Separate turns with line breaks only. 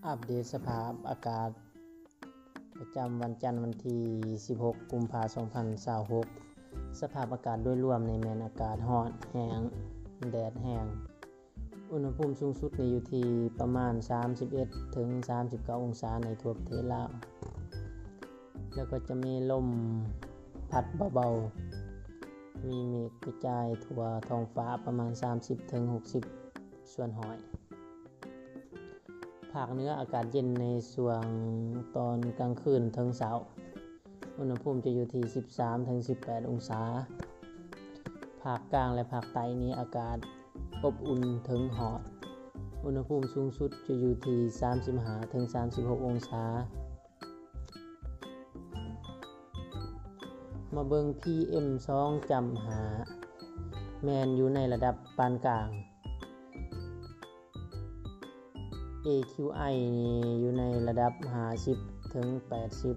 อัปเดตสภาพอากาศประจำวันจันทร์วันที่16กุมภาพันธ์2026สภาพอากาศโดยรวมในแม่นอากาศร้อนแห้งแดดแห้งอุณหภูมิสูงสุดอยู่ที่ประมาณ31ถึง39องศาในทั่วประเทศลาวแล้วก็จะมีลมพัดเบาๆมีเมฆกระจายทั่วท้องฟ้าประมาณ30ถึง60ส่วนหอยภาคเหนืออากาศเย็นในช่วงตอนกลางคืนถึงเช้าอุณหภูมิจะอยู่ที่13ถึง18องศาภาคกลางและภาคใต้นี้อากาศอบอุ่นถึงร้อนอุณหภูมิสูงสุดจะอยู่ที่35ถึง36องศามาเบิ่ง PM 2.5 แม่นอยู่ในระดับปานกลาง AQI นี่อยู่ในระดับ50ถึง80